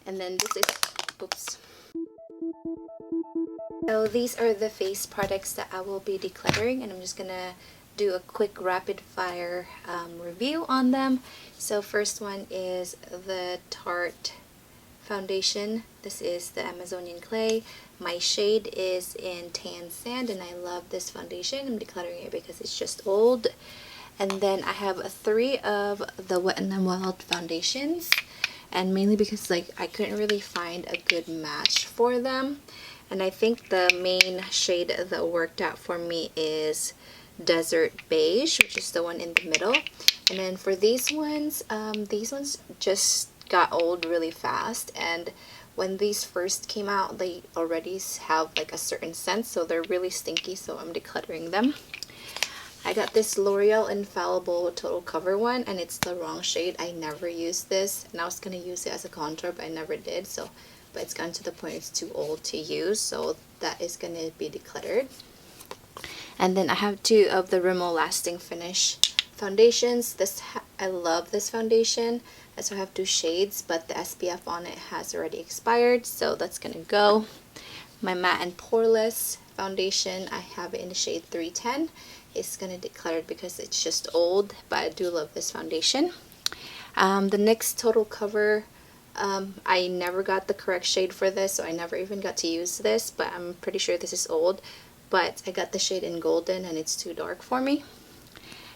And then this is, oops. So these are the face products that I will be decluttering, and I'm just gonna do a quick rapid fire review on them. So first one is the Tarte foundation. This is the Amazonian clay. My shade is in tan sand, and I love this foundation. I'm decluttering it because it's just old. And then I have 3 of the Wet n Wild foundations, and mainly because like I couldn't really find a good match for them. And I think the main shade that worked out for me is Desert Beige, which is the one in the middle. And then for these ones just got old really fast, and when these first came out they already have like a certain scent, so they're really stinky, so I'm decluttering them. I got this L'Oreal Infallible Total Cover one, and it's the wrong shade. I never used this, and I was going to use it as a contour, but I never did. So, but it's gotten to the point it's too old to use, so that is going to be decluttered. And then I have 2 of the Rimmel Lasting Finish foundations. I love this foundation. I also have 2 shades, but the SPF on it has already expired, so that's going to go. My Matte and Poreless foundation, I have it in the shade 310. It's going to declutter because it's just old, but I do love this foundation. The NYX Total Cover, I never got the correct shade for this, so I never even got to use this, but I'm pretty sure this is old. But I got the shade in Golden, and it's too dark for me.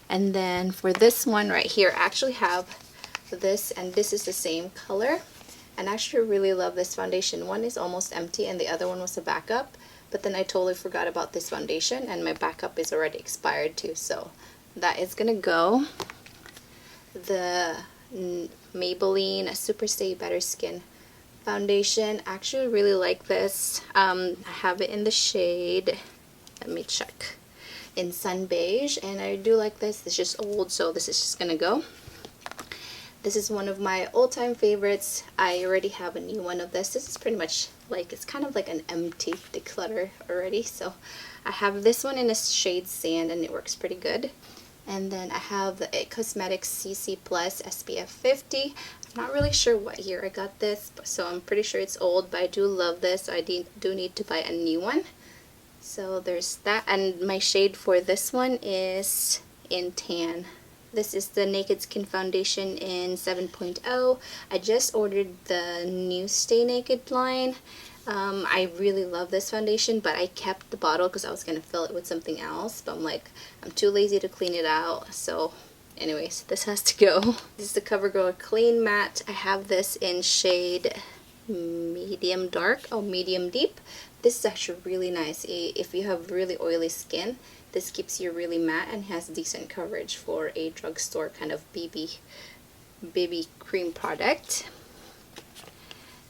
And then for this one right here, I actually have this, and this is the same color. And I actually really love this foundation. One is almost empty, and the other one was a backup. But then I totally forgot about this foundation, and my backup is already expired too, so that is gonna go. The Maybelline Superstay Better Skin foundation, I actually really like this. I have it in the shade, let me check, in Sun Beige, and I do like this. It's just old, so this is just gonna go. This is one of my all-time favorites. I already have a new one of this. This is pretty much like, it's kind of like an empty declutter already. So I have this one in a shade Sand, and it works pretty good. And then I have the It Cosmetics CC Plus SPF 50. I'm not really sure what year I got this, so I'm pretty sure it's old, but I do love this. So I do need to buy a new one. So there's that. And my shade for this one is in Tan. This is the Naked Skin foundation in 7.0. I just ordered the new Stay Naked line. I really love this foundation, but I kept the bottle because I was going to fill it with something else. But I'm like, I'm too lazy to clean it out. So anyways, this has to go. This is the CoverGirl Clean Matte. I have this in shade medium dark, medium deep. This is actually really nice. If you have really oily skin, this keeps you really matte and has decent coverage for a drugstore kind of BB cream product.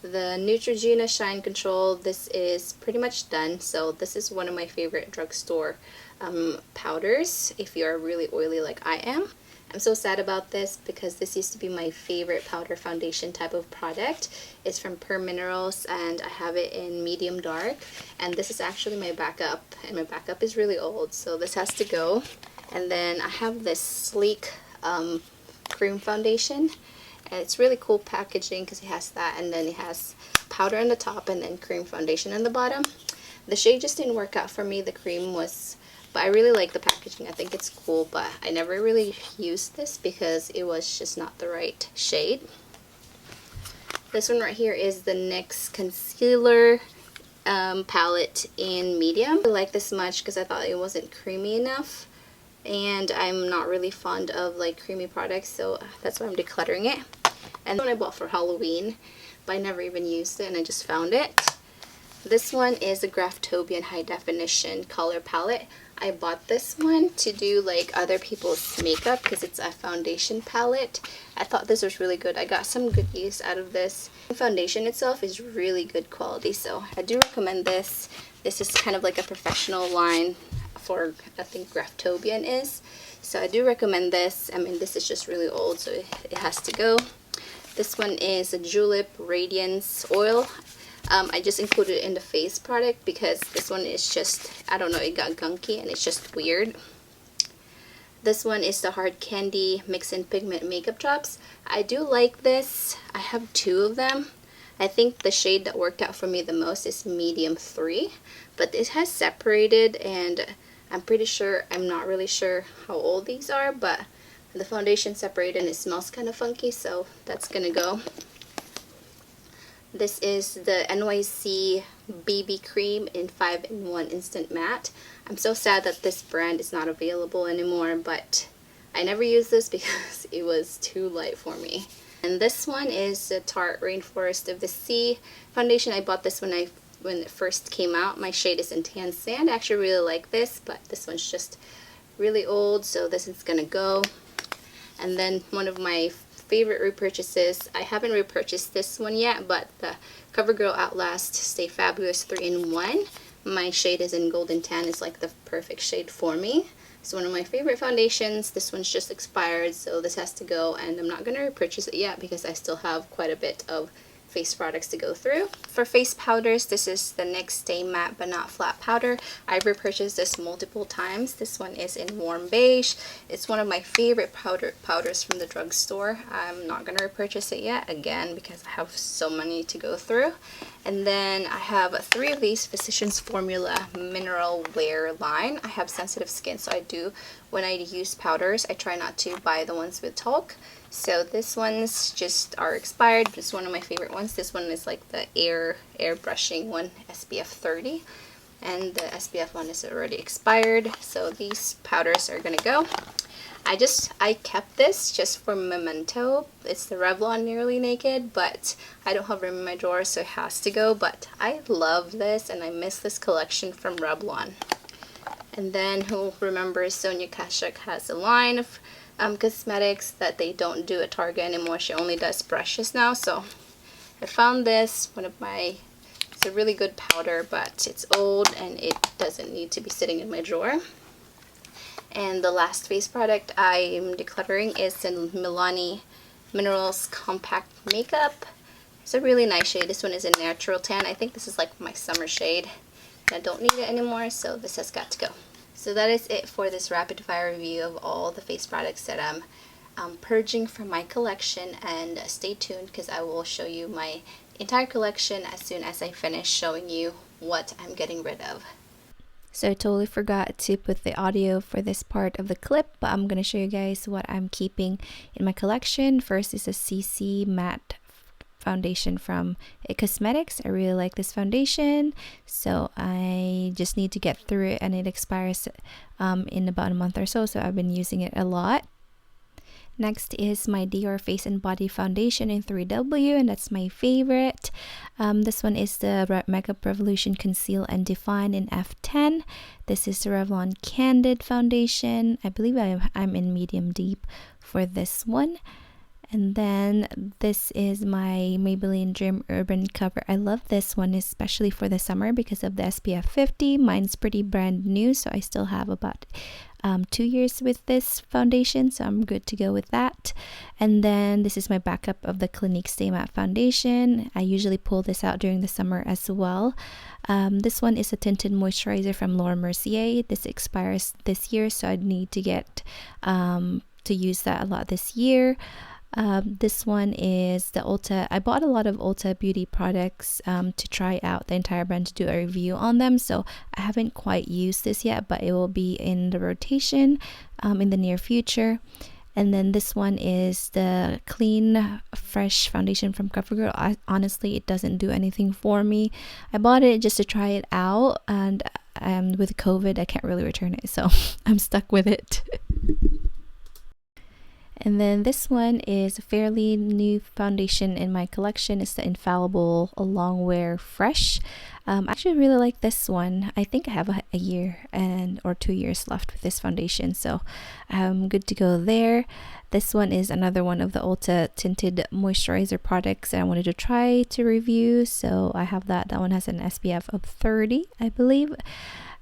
The Neutrogena Shine Control, this is pretty much done. So this is one of my favorite drugstore powders if you are really oily like I am. I'm so sad about this because this used to be my favorite powder foundation type of product. It's from Per Minerals, and I have it in medium dark, and this is actually my backup, and my backup is really old, so this has to go. And then I have this Sleek cream foundation, and it's really cool packaging because it has that, and then it has powder on the top and then cream foundation on the bottom. The shade just didn't work out for me. The cream was, but I really like the packaging. I think it's cool, but I never really used this because it was just not the right shade. This one right here is the NYX Concealer palette in medium. I like this much because I thought it wasn't creamy enough, and I'm not really fond of like creamy products, so that's why I'm decluttering it. And one I bought for Halloween, but I never even used it, and I just found it. This one is a Graftobian High Definition Color Palette. I bought this one to do like other people's makeup because it's a foundation palette. I thought this was really good. I got some good use out of this. The foundation itself is really good quality, so I do recommend this. This is kind of like a professional line for, I think Graftobian is. So I do recommend this. I mean, this is just really old, so it has to go. This one is a Julep Radiance Oil. I just included it in the face product because this one is just, I don't know, it got gunky and it's just weird. This one is the Hard Candy Mix and Pigment Makeup Drops. I do like this. I have 2 of them. I think the shade that worked out for me the most is medium 3, but it has separated, and I'm pretty sure, I'm not really sure how old these are, but the foundation separated and it smells kind of funky, so that's gonna go. This is the NYC BB Cream in 5-in-1 Instant Matte. I'm so sad that this brand is not available anymore, but I never used this because it was too light for me. And this one is the Tarte Rainforest of the Sea foundation. I bought this when it first came out. My shade is in Tan Sand. I actually really like this, but this one's just really old, so this is gonna go. And then one of my favorite repurchases, I haven't repurchased this one yet, but the CoverGirl Outlast Stay Fabulous 3-in-1. My shade is in Golden Tan. It's like the perfect shade for me. It's one of my favorite foundations. This one's just expired, so this has to go, and I'm not going to repurchase it yet because I still have quite a bit of face products to go through. For face powders, this is the NYX Stay Matte But Not Flat powder. I've repurchased this multiple times. This one is in Warm Beige. It's one of my favorite powders from the drugstore. I'm not going to repurchase it yet, again, because I have so many to go through. And then I have 3 of these Physicians Formula Mineral Wear line. I have sensitive skin, so when I use powders, I try not to buy the ones with talc. So this one's just are expired. This is one of my favorite ones. This one is like the air brushing one, SPF 30. And the SPF one is already expired. So these powders are gonna go. I kept this just for memento. It's the Revlon Nearly Naked, but I don't have room in my drawer, so it has to go. But I love this, and I miss this collection from Revlon. And then who remembers Sonia Kashuk has a line of cosmetics that they don't do at Target anymore. She only does brushes now. So I found this, it's a really good powder, but it's old and it doesn't need to be sitting in my drawer. And the last face product I'm decluttering is the Milani Minerals Compact Makeup. It's a really nice shade. This one is a natural tan. I think this is like my summer shade. I don't need it anymore, so this has got to go. So that is it for this rapid fire review of all the face products that I'm purging from my collection, and stay tuned because I will show you my entire collection as soon as I finish showing you what I'm getting rid of. So I totally forgot to put the audio for this part of the clip, but I'm going to show you guys what I'm keeping in my collection. First is a CC Matte foundation from It Cosmetics. I really like this foundation, so I just need to get through it, and it expires in about a month or so, so I've been using it a lot. Next is my Dior Face and Body Foundation in 3W, and that's my favorite. This one is the Makeup Revolution Conceal and Define in F10. This is the Revlon Candid Foundation. I believe I'm in medium deep for this one. And then this is my Maybelline Dream Urban Cover. I love this one, especially for the summer because of the SPF 50. Mine's pretty brand new, so I still have about 2 years with this foundation, so I'm good to go with that. And then this is my backup of the Clinique Stay Matte Foundation. I usually pull this out during the summer as well. This one is a tinted moisturizer from Laura Mercier. This expires this year, so I need to get to use that a lot this year. This one is the Ulta. I bought a lot of Ulta beauty products to try out the entire brand, to do a review on them, so I haven't quite used this yet, but it will be in the rotation in the near future. And then this one is the Clean Fresh Foundation from CoverGirl. Honestly, it doesn't do anything for me. I bought it just to try it out, and with COVID I can't really return it, so I'm stuck with it. And then this one is a fairly new foundation in my collection. It's the Infallible Longwear Fresh. I actually really like this one. I think I have a year or 2 years left with this foundation, so I'm good to go there. This one is another one of the Ulta tinted moisturizer products that I wanted to try to review, so I have that. That one has an SPF of 30, I believe.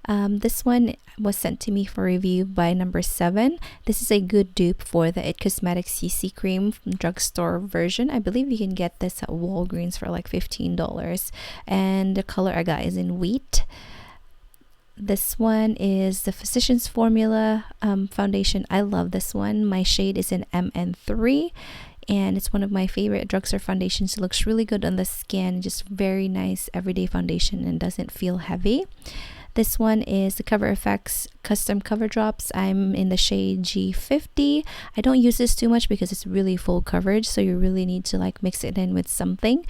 This one was sent to me for review by number 7. This is a good dupe for the It Cosmetics CC Cream drugstore version. I believe you can get this at Walgreens for like $15, and the color I got is in wheat. This one is the Physicians Formula foundation. I love this one. My shade is in MN3. and it's one of my favorite drugstore foundations. It looks really good on the skin, just very nice everyday foundation and doesn't feel heavy. This one is the Cover FX Custom Cover Drops. I'm in the shade G50. I don't use this too much because it's really full coverage, so you really need to like mix it in with something.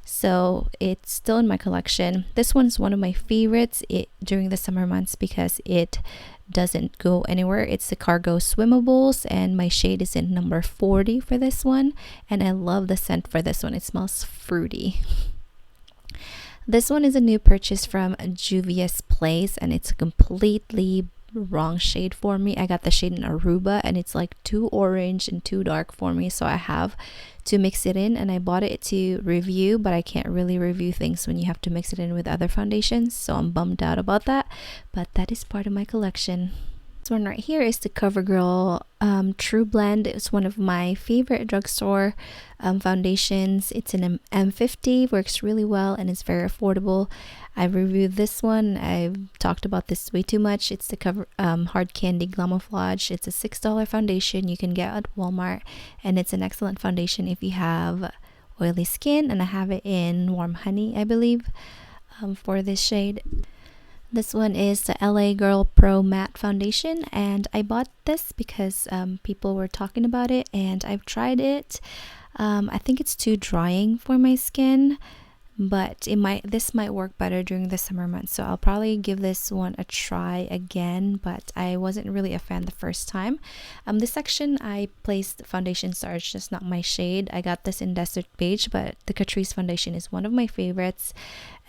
So it's still in my collection. This one's one of my favorites during the summer months because it doesn't go anywhere. It's the Cargo Swimmables, and my shade is in number 40 for this one, and I love the scent for this one. It smells fruity. This one is a new purchase from Juvia's Place, and it's a completely wrong shade for me. I got the shade in Aruba, and it's like too orange and too dark for me, so I have to mix it in. And I bought it to review, but I can't really review things when you have to mix it in with other foundations, so I'm bummed out about that, but that is part of my collection. This one right here is the CoverGirl True Blend. It's one of my favorite drugstore foundations. It's an M50, works really well, and it's very affordable. I reviewed this one. I've talked about this way too much. It's the Hard Candy Glamouflage. It's a $6 foundation you can get at Walmart, and it's an excellent foundation if you have oily skin, and I have it in Warm Honey, I believe, for this shade. This one is the LA Girl Pro Matte Foundation, and I bought this because people were talking about it, and I've tried it. I think it's too drying for my skin, but this might work better during the summer months, so I'll probably give this one a try again, but I wasn't really a fan the first time. This section I placed foundation stars, just not my shade. I got this in Desert Beige, but the Catrice foundation is one of my favorites.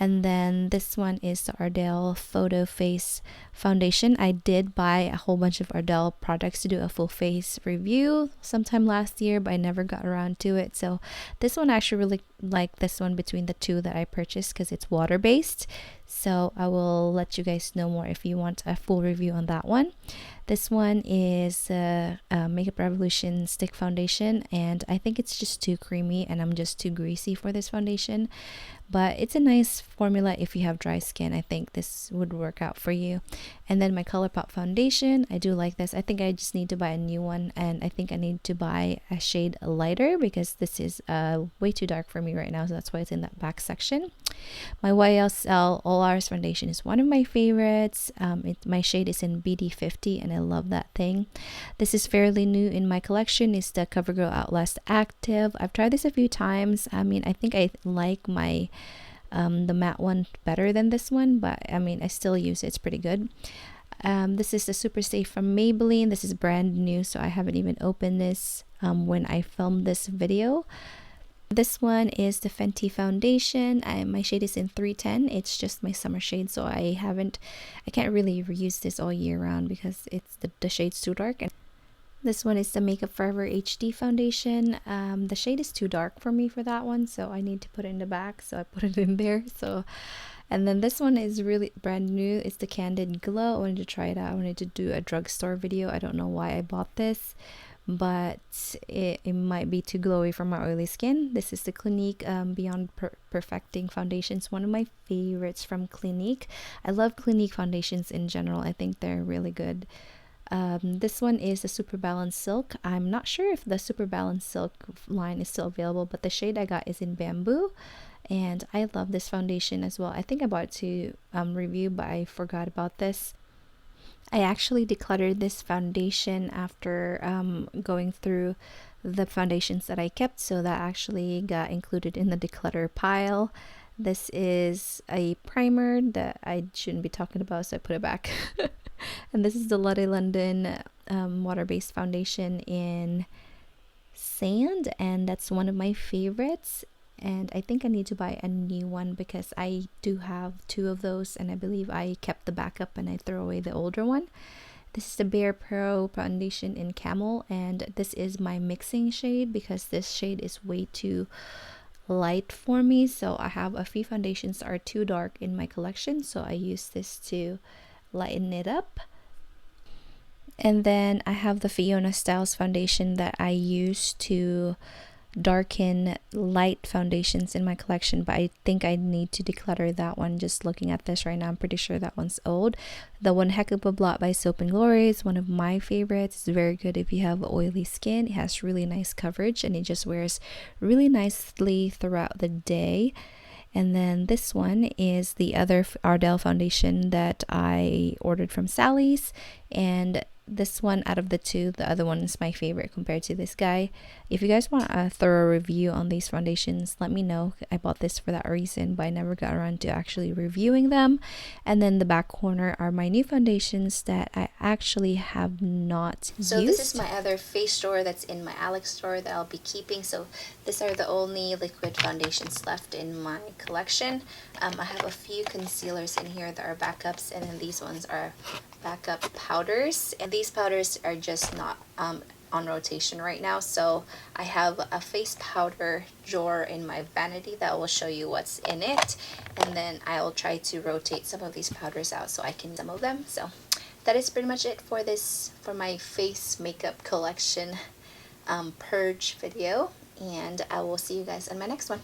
And then this one is the Ardell Photo Face Foundation. I did buy a whole bunch of Ardell products to do a full face review sometime last year, but I never got around to it. So this one I actually really like this one between the two that I purchased because it's water-based. So I will let you guys know more if you want a full review on that one. This one is Makeup Revolution Stick Foundation, and I think it's just too creamy and I'm just too greasy for this foundation. But it's a nice formula if you have dry skin. I think this would work out for you. And then my ColourPop foundation, I do like this. I think I just need to buy a new one, and I think I need to buy a shade lighter because this is way too dark for me right now, so that's why it's in that back section. My YSL All Hours foundation is one of my favorites. My shade is in BD50, and I love that thing. This is fairly new in my collection. It's the CoverGirl Outlast Active. I've tried this a few times. I mean, I think I like the matte one better than this one, but I mean, I still use it. It's pretty good. This is the Super Safe from Maybelline. This is brand new, so I haven't even opened this when I filmed this video. This one is the Fenty foundation. My shade is in 310. It's just my summer shade, so I can't really reuse this all year round because it's the shade's too dark. And this one is the Makeup Forever HD foundation. The shade is too dark for me for that one, so I need to put it in the back, so I put it in there. And then this one is really brand new. It's the Candid Glow. I wanted to try it out. I wanted to do a drugstore video. I don't know why I bought this, but it might be too glowy for my oily skin. This is the Clinique Beyond Perfecting Foundation. It's one of my favorites from Clinique. I love Clinique foundations in general. I think they're really good. This one is the Super Balanced Silk. I'm not sure if the Super Balanced Silk line is still available, but the shade I got is in Bamboo, and I love this foundation as well. I think I bought it to review, but I forgot about this. I actually decluttered this foundation after going through the foundations that I kept, so that actually got included in the declutter pile. This is a primer that I shouldn't be talking about, so I put it back. And this is the Lottie London water-based foundation in Sand, and that's one of my favorites. And I think I need to buy a new one because I do have two of those, and I believe I kept the backup and I threw away the older one. This is the Bare Pro foundation in Camel, and this is my mixing shade because this shade is way too light for me. So I have a few foundations that are too dark in my collection, so I use this to lighten it up. And then I have the Fiona Styles foundation that I use to darken light foundations in my collection, but I think I need to declutter that one. Just looking at this right now, I'm pretty sure that one's old. The One Heck of a Blot by Soap and Glory is one of my favorites. It's very good if you have oily skin. It has really nice coverage and it just wears really nicely throughout the day. And then this one is the other Ardell foundation that I ordered from Sally's, and this one out of the two, the other one is my favorite compared to this guy. If you guys want a thorough review on these foundations, let me know. I bought this for that reason, but I never got around to actually reviewing them. And then the back corner are my new foundations that I actually have not used. So this is my other face store that's in my Alex store that I'll be keeping. So these are the only liquid foundations left in my collection. I have a few concealers in here that are backups, and then these ones are backup powders, and these powders are just not on rotation right now. So I have a face powder drawer in my vanity that will show you what's in it, and then I'll try to rotate some of these powders out so I can some of them. So that is pretty much it for my face makeup collection purge video, and I will see you guys in my next one.